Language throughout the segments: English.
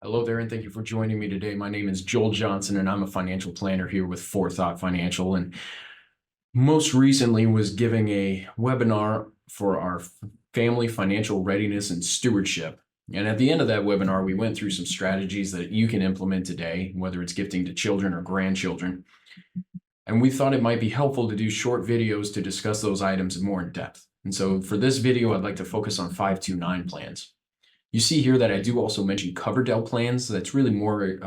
Hello there, and thank you for joining me today. My name is Joel Johnson, and I'm a financial planner here with Forethought Financial. And most recently was giving a webinar for our family financial readiness and stewardship. And at the end of that webinar, we went through some strategies that you can implement today, whether it's gifting to children or grandchildren. And we thought it might be helpful to do short videos to discuss those items more in depth. And so for this video, I'd like to focus on 529 plans. You see here that I do also mention Coverdell plans. That's really more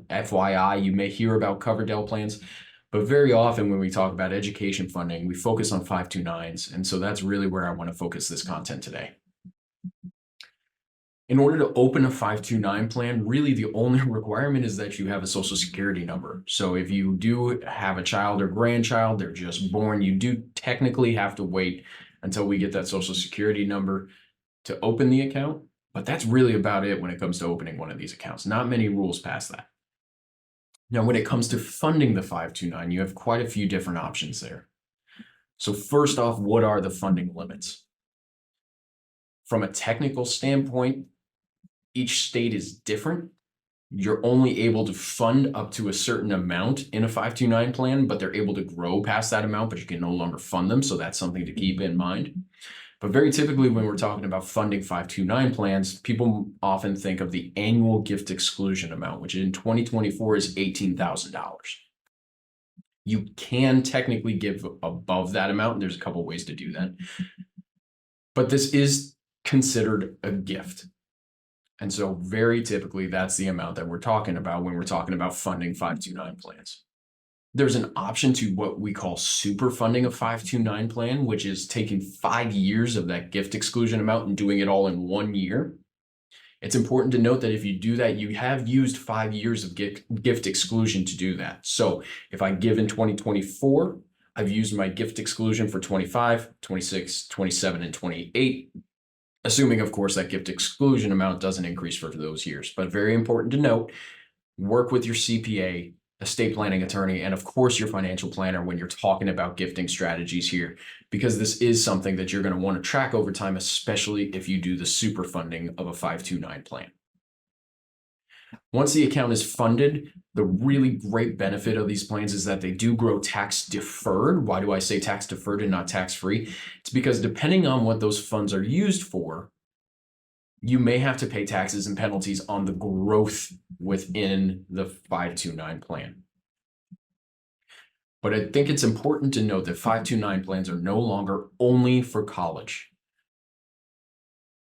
FYI. You may hear about Coverdell plans, but very often when we talk about education funding, we focus on 529s. And so that's really where I want to focus this content today. In order to open a 529 plan, really the only requirement is that you have a social security number. So if you do have a child or grandchild, they're just born, you do technically have to wait until we get that social security number to open the account. But that's really about it when it comes to opening one of these accounts. Not many rules past that. Now, when it comes to funding the 529, you have quite a few different options there. So first off, what are the funding limits? From a technical standpoint, each state is different. You're only able to fund up to a certain amount in a 529 plan, but they're able to grow past that amount, but you can no longer fund them. So that's something to keep in mind. But very typically when we're talking about funding 529 plans, people often think of the annual gift exclusion amount, which in 2024 is $18,000. You can technically give above that amount, and there's a couple ways to do that. But this is considered a gift. And so very typically that's the amount that we're talking about when we're talking about funding 529 plans. There's an option to what we call super funding a 529 plan, which is taking 5 years of that gift exclusion amount and doing it all in 1 year. It's important to note that if you do that, you have used 5 years of gift exclusion to do that. So if I give in 2024, I've used my gift exclusion for 25, 26, 27, and 28, assuming, of course, that gift exclusion amount doesn't increase for those years. But very important to note, work with your CPA, estate planning attorney, and of course your financial planner when you're talking about gifting strategies here, because this is something that you're going to want to track over time, especially if you do the super funding of a 529 plan. Once the account is funded, the really great benefit of these plans is that they do grow tax deferred. Why do I say tax deferred and not tax free? It's because depending on what those funds are used for, you may have to pay taxes and penalties on the growth within the 529 plan. But I think it's important to note that 529 plans are no longer only for college.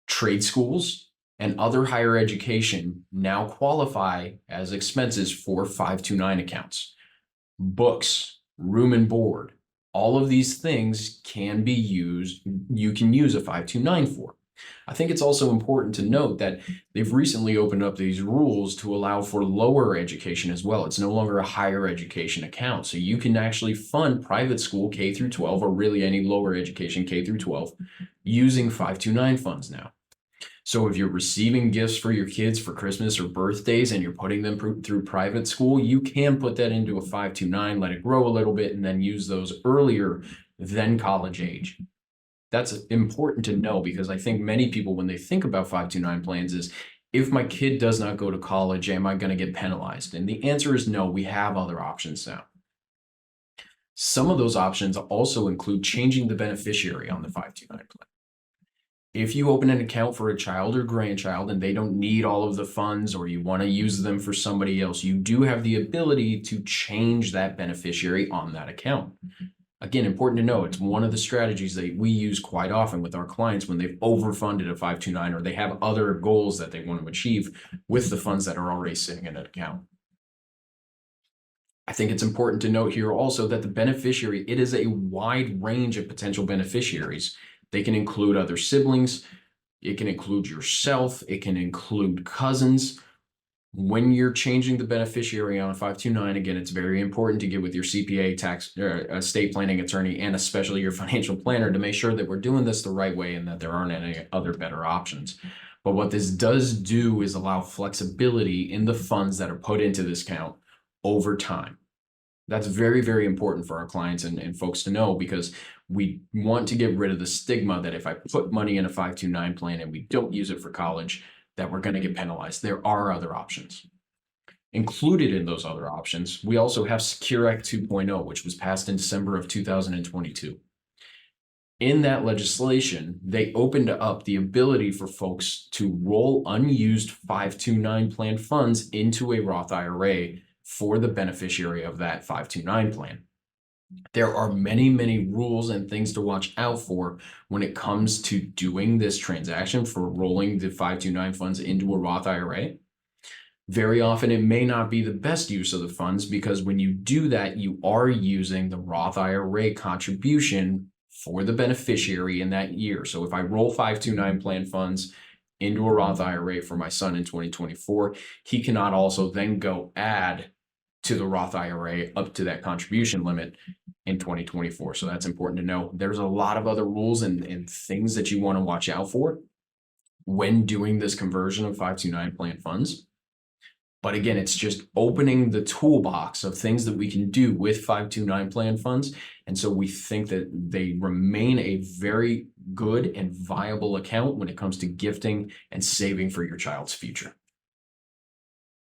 Trade schools and other higher education now qualify as expenses for 529 accounts. Books, room and board, all of these things can be used, you can use a 529 for. I think it's also important to note that they've recently opened up these rules to allow for lower education as well. It's no longer a higher education account. So you can actually fund private school K through 12 or really any lower education K through 12 using 529 funds now. So if you're receiving gifts for your kids for Christmas or birthdays and you're putting them through private school, you can put that into a 529, let it grow a little bit, and then use those earlier than college age. That's important to know because I think many people, when they think about 529 plans, is if my kid does not go to college, am I going to get penalized? And the answer is no, we have other options now. Some of those options also include changing the beneficiary on the 529 plan. If you open an account for a child or grandchild and they don't need all of the funds or you want to use them for somebody else, you do have the ability to change that beneficiary on that account. Again, important to know, it's one of the strategies that we use quite often with our clients when they've overfunded a 529 or they have other goals that they want to achieve with the funds that are already sitting in an account. I think it's important to note here also that the beneficiary, it is a wide range of potential beneficiaries. They can include other siblings, it can include yourself, it can include cousins. When you're changing the beneficiary on a 529, again, it's very important to get with your CPA, tax, estate planning attorney, and especially your financial planner to make sure that we're doing this the right way and that there aren't any other better options. But what this does do is allow flexibility in the funds that are put into this account over time. That's very, very important for our clients and folks to know because we want to get rid of the stigma that if I put money in a 529 plan and we don't use it for college, that we're going to get penalized. There are other options. Included in those other options, we also have Secure Act 2.0, which was passed in December of 2022. In that legislation, they opened up the ability for folks to roll unused 529 plan funds into a Roth IRA for the beneficiary of that 529 plan. There are many, many rules and things to watch out for when it comes to doing this transaction for rolling the 529 funds into a Roth IRA. Very often, it may not be the best use of the funds because when you do that, you are using the Roth IRA contribution for the beneficiary in that year. So if I roll 529 plan funds into a Roth IRA for my son in 2024, he cannot also then go add to the Roth IRA up to that contribution limit in 2024. So that's important to know. There's a lot of other rules and things that you want to watch out for when doing this conversion of 529 plan funds. But again, it's just opening the toolbox of things that we can do with 529 plan funds. And so we think that they remain a very good and viable account when it comes to gifting and saving for your child's future.